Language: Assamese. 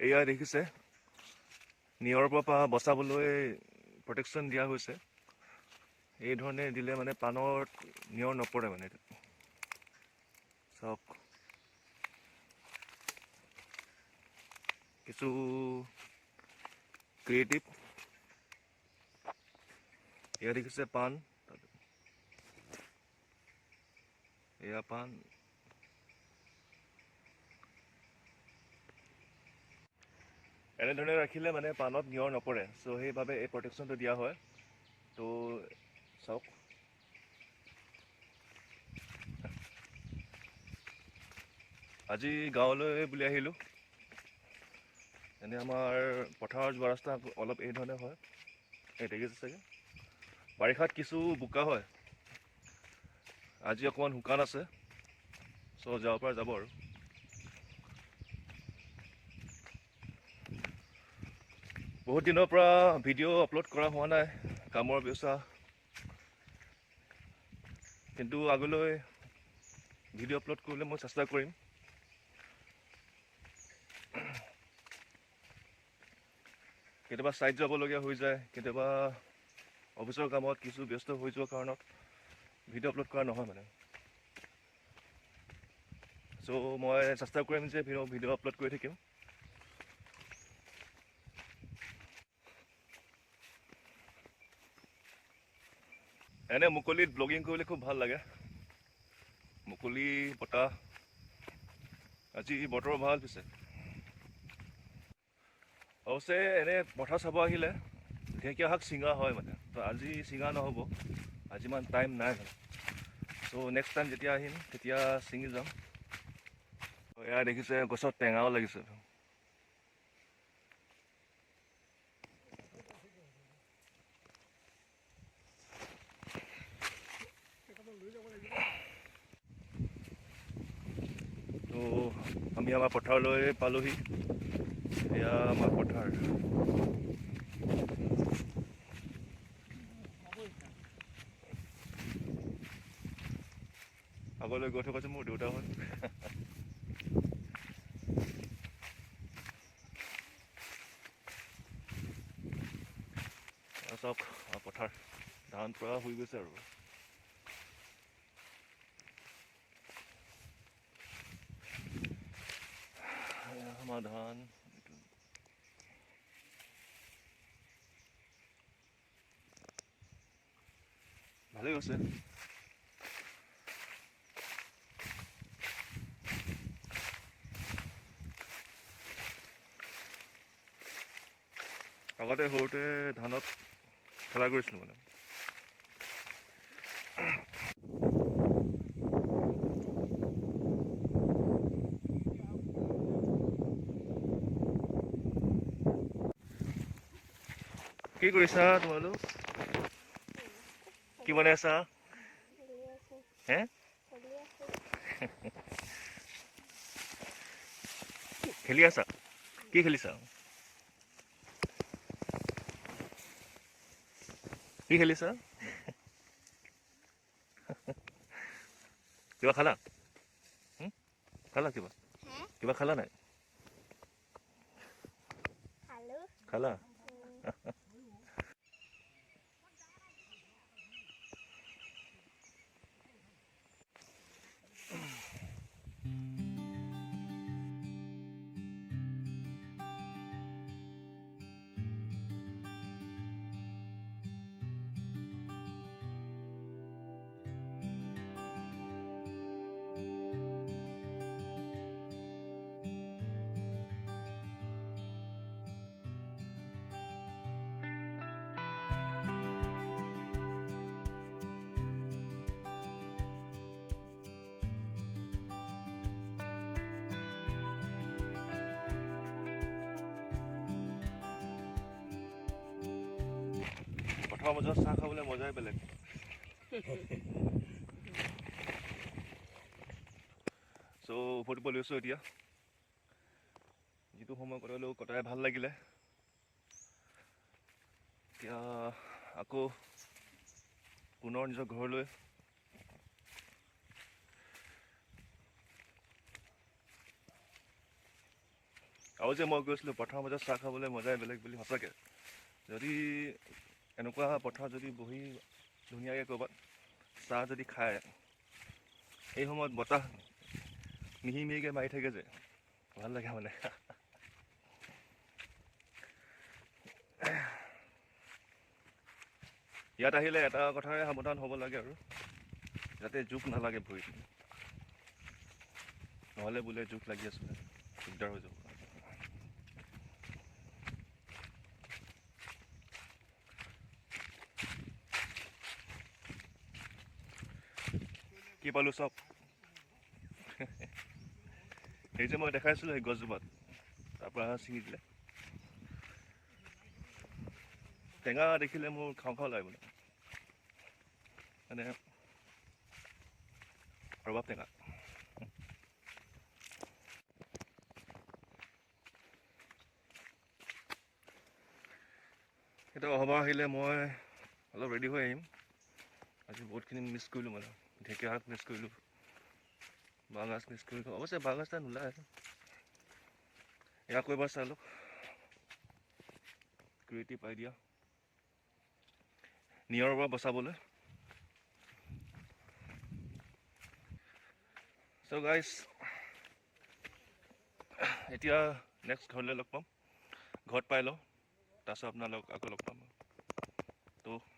এয়া দেখিছে নিয়ৰৰ পৰা বচাবলৈ প্ৰটেকশ্যন দিয়া হৈছে। এই ধৰণে দিলে মানে পানৰ নিয়ৰ নপৰে মানে। চাওক কিছু ক্ৰিয়েটিভ। এয়া দেখিছে পাণ, এয়া পাণ। এনেধৰণে ৰাখিলে মানে পাণত নিয়ৰ নপৰে, চ' সেইবাবে এই প্ৰটেকশ্যনটো দিয়া হয়। তো চাওক আজি গাঁৱলৈ বুলি আহিলোঁ। এনে আমাৰ পথাৰৰ যোৱা ৰাস্তা অলপ এই ধৰণে হয়, এই দেখিছে চাগে। বাৰিষাত কিছু বোকা হয়, আজি অকণমান শুকান আছে, চ' যাব পৰা যাব আৰু। বহুত দিনৰ পৰা ভিডিঅ' আপলোড কৰা হোৱা নাই, কামৰ ব্যস্ত। কিন্তু আগলৈ ভিডিঅ' আপলোড কৰিবলৈ মই চেষ্টা কৰিম। কেতিয়াবা ছাইড যাবলগীয়া হৈ যায়, কেতিয়াবা অফিচৰ কামত কিছু ব্যস্ত হৈ যোৱাৰ কাৰণত ভিডিঅ' আপলোড কৰা নহয় মানে। চ' মই চেষ্টা কৰিম যে ভিডিঅ' আপলোড কৰি থাকিম। এনে মুকলিত ব্লগিং কৰিলে খুব ভাল লাগে, মুকলি বতাহ। আজি বতৰ ভাল পিছে। অৱশ্যে এনে পথাৰ চাব আহিলে ঢেকীয়া শাক ছিঙা হয় মানে, তো আজি ছিঙা নহ'ব, আজি ইমান টাইম নাই মানে। চ' নেক্সট টাইম যেতিয়া আহিম তেতিয়া ছিঙি যাম। এয়া দেখিছে গছত টেঙাও লাগিছে। তো আমি আমাৰ পথাৰলৈ পালোহি। এয়া আমাৰ পথাৰ। আগলৈ গৈ থকা যে মোৰ দেউতা হয়। চাওক পথাৰ ধান পৰা হৈ গৈছে আৰু। আমাৰ ধান ভালেই হৈছে। আগতে সৰুতে ধানত খেলা কৰিছিলোঁ মানে। কি কৰিছা তোমালোক? কি বনাই আছা? হে? খেলি আছা? কি খেলিছা? কি খেলিছা? কিবা খালা? খালা কিবা? কিবা খালা নাই? খালা? পথাৰৰ মাজত চাহ খাবলৈ মজাই বেলেগ। চ' উভতিব লৈছোঁ এতিয়া। যিটো সময় কটালোঁ কটাই ভাল লাগিলে। এতিয়া আকৌ পুনৰ নিজৰ ঘৰলৈ। আৰু যে মই গৈছিলোঁ পথাৰৰ মাজত চাহ খাবলৈ মজাই বেলেগ বুলি সঁচাকৈ যদি এনেকুৱা পথাৰত যদি বহি ধুনীয়াকৈ ক'ৰবাত চাহ যদি খায় সেই সময়ত বতাহ মিহি মিহিকৈ মাৰি থাকে যে ভাল লাগে মানে ইয়াত আহিলে এটা কথাৰে সাৱধান হ'ব লাগে আৰু যাতে জোক নালাগে ভৰিত নহ'লে বোলে জোক লাগি আছিলে দিগদাৰ হৈ যাব কি পালোঁ চব সেই যে মই দেখাইছিলোঁ সেই গছজোপাত তাৰপৰা ছিঙি দিলে টেঙা দেখিলে মোৰ খাওঁ খাওঁ লাগে মানে ৰবাব টেঙা সেইটো অহা আহিলে মই অলপ ৰেডি হৈ আহিম আজি বহুতখিনি মিছ কৰিলোঁ মানে ঢেকীয়া শাক মিছ কৰিলোঁ বাঁহগাজ মিছ কৰিলোঁ অৱশ্যে বাঁহগাজ এটা নোলায় ইয়াকো এবাৰ চাই লওক ক্ৰিয়েটিভ আইডিয়া নিয়ৰৰ পৰা বচাবলৈ চ' গাইজ এতিয়া নেক্সট ঘৰলৈ লগ পাম ঘৰত পাই লওঁ তাৰপিছত আপোনালোক আকৌ লগ পাম ত'